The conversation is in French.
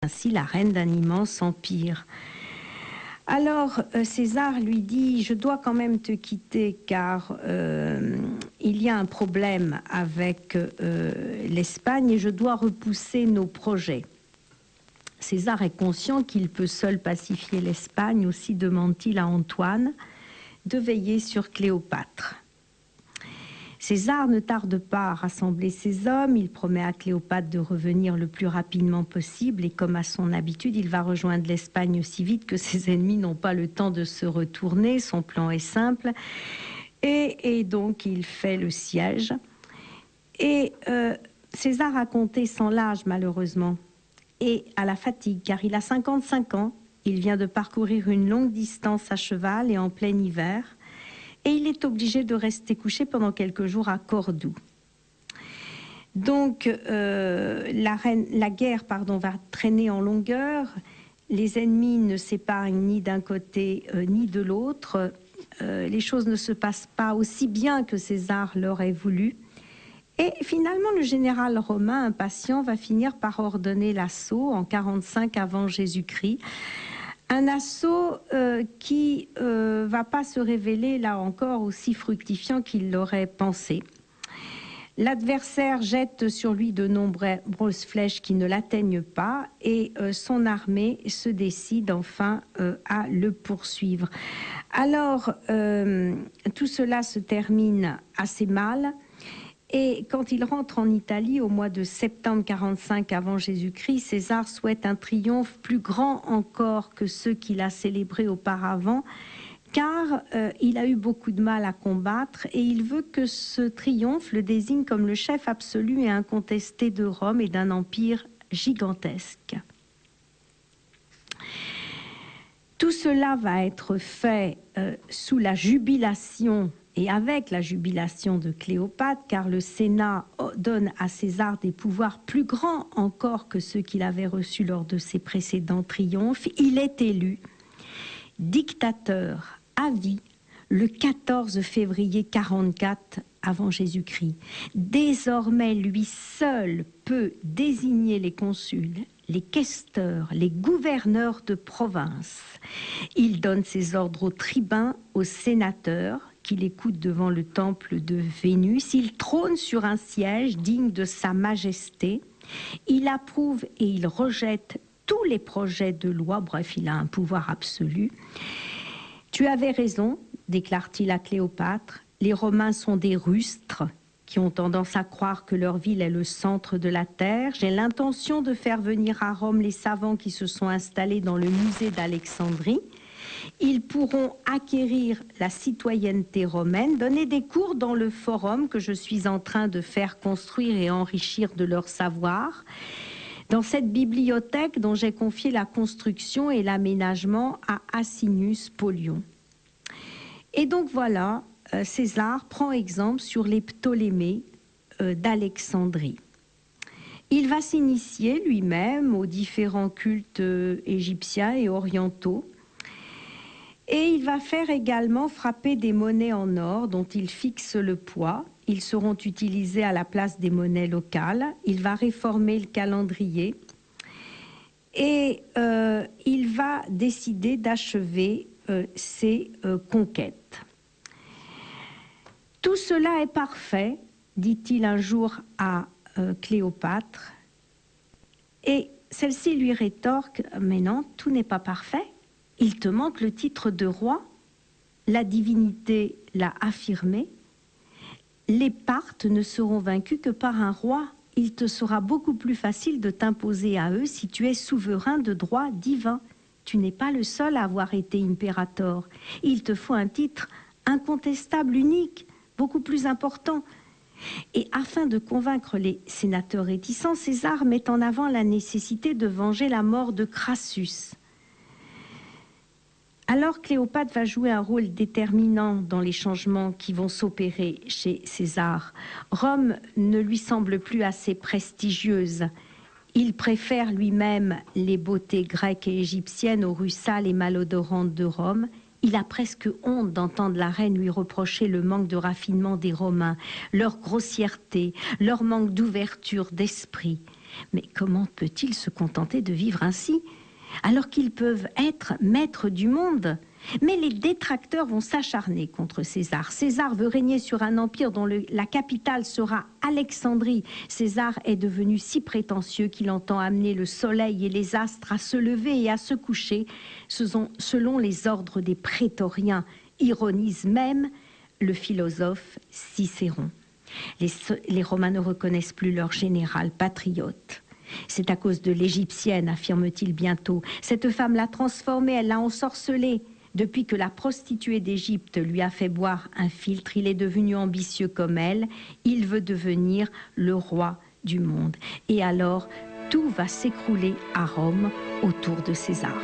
ainsi la reine d'un immense empire. Alors César lui dit: je dois quand même te quitter car il y a un problème avec l'Espagne et je dois repousser nos projets. César est conscient qu'il peut seul pacifier l'Espagne, aussi demande-t-il à Antoine de veiller sur Cléopâtre. César ne tarde pas à rassembler ses hommes, il promet à Cléopâtre de revenir le plus rapidement possible et comme à son habitude, il va rejoindre l'Espagne aussi vite que ses ennemis n'ont pas le temps de se retourner. Son plan est simple et donc il fait le siège. Et César a compté sans l'âge malheureusement et à la fatigue car il a 55 ans, il vient de parcourir une longue distance à cheval et en plein hiver. Et il est obligé de rester couché pendant quelques jours à Cordoue. Donc la guerre va traîner en longueur. Les ennemis ne s'épargnent ni d'un côté ni de l'autre. Les choses ne se passent pas aussi bien que César l'aurait voulu. Et finalement, le général romain impatient va finir par ordonner l'assaut en 45 avant Jésus-Christ. Un assaut qui va pas se révéler, là encore, aussi fructifiant qu'il l'aurait pensé. L'adversaire jette sur lui de nombreuses flèches qui ne l'atteignent pas et son armée se décide enfin à le poursuivre. Alors, tout cela se termine assez mal. Et quand il rentre en Italie au mois de septembre 45 avant Jésus-Christ, César souhaite un triomphe plus grand encore que ceux qu'il a célébrés auparavant, car il a eu beaucoup de mal à combattre et il veut que ce triomphe le désigne comme le chef absolu et incontesté de Rome et d'un empire gigantesque. Tout cela va être fait sous la jubilation et avec la jubilation de Cléopâtre, car le Sénat donne à César des pouvoirs plus grands encore que ceux qu'il avait reçus lors de ses précédents triomphes. Il est élu dictateur à vie le 14 février 44 avant Jésus-Christ. Désormais, lui seul peut désigner les consuls, les questeurs, les gouverneurs de province. Il donne ses ordres aux tribuns, aux sénateurs, qu'il écoute devant le temple de Vénus. Il trône sur un siège digne de sa majesté. Il approuve et il rejette tous les projets de loi. Bref, il a un pouvoir absolu. Tu avais raison, déclare-t-il à Cléopâtre. Les Romains sont des rustres qui ont tendance à croire que leur ville est le centre de la terre. J'ai l'intention de faire venir à Rome les savants qui se sont installés dans le musée d'Alexandrie. Ils pourront acquérir la citoyenneté romaine, donner des cours dans le forum que je suis en train de faire construire et enrichir de leur savoir, dans cette bibliothèque dont j'ai confié la construction et l'aménagement à Asinius Polion. Et donc voilà, César prend exemple sur les Ptolémées d'Alexandrie. Il va s'initier lui-même aux différents cultes égyptiens et orientaux. Et il va faire également frapper des monnaies en or dont il fixe le poids. Ils seront utilisés à la place des monnaies locales. Il va réformer le calendrier. Et il va décider d'achever ses conquêtes. Tout cela est parfait, dit-il un jour à Cléopâtre. Et celle-ci lui rétorque: mais non, tout n'est pas parfait. Il te manque le titre de roi, la divinité l'a affirmé. Les Parthes ne seront vaincus que par un roi. Il te sera beaucoup plus facile de t'imposer à eux si tu es souverain de droit divin. Tu n'es pas le seul à avoir été impérator. Il te faut un titre incontestable, unique, beaucoup plus important. Et afin de convaincre les sénateurs réticents, César met en avant la nécessité de venger la mort de Crassus. Alors Cléopâtre va jouer un rôle déterminant dans les changements qui vont s'opérer chez César. Rome ne lui semble plus assez prestigieuse. Il préfère lui-même les beautés grecques et égyptiennes aux rues sales et malodorantes de Rome. Il a presque honte d'entendre la reine lui reprocher le manque de raffinement des Romains, leur grossièreté, leur manque d'ouverture d'esprit. Mais comment peut-il se contenter de vivre ainsi, alors qu'ils peuvent être maîtres du monde? Mais les détracteurs vont s'acharner contre César. César veut régner sur un empire dont la capitale sera Alexandrie. César est devenu si prétentieux qu'il entend amener le soleil et les astres à se lever et à se coucher selon les ordres des prétoriens, ironise même le philosophe Cicéron. Les Romains ne reconnaissent plus leur général patriote. C'est à cause de l'Égyptienne, affirme-t-il bientôt. Cette femme l'a transformé, elle l'a ensorcelé. Depuis que la prostituée d'Égypte lui a fait boire un filtre, il est devenu ambitieux comme elle. Il veut devenir le roi du monde. Et alors, tout va s'écrouler à Rome autour de César.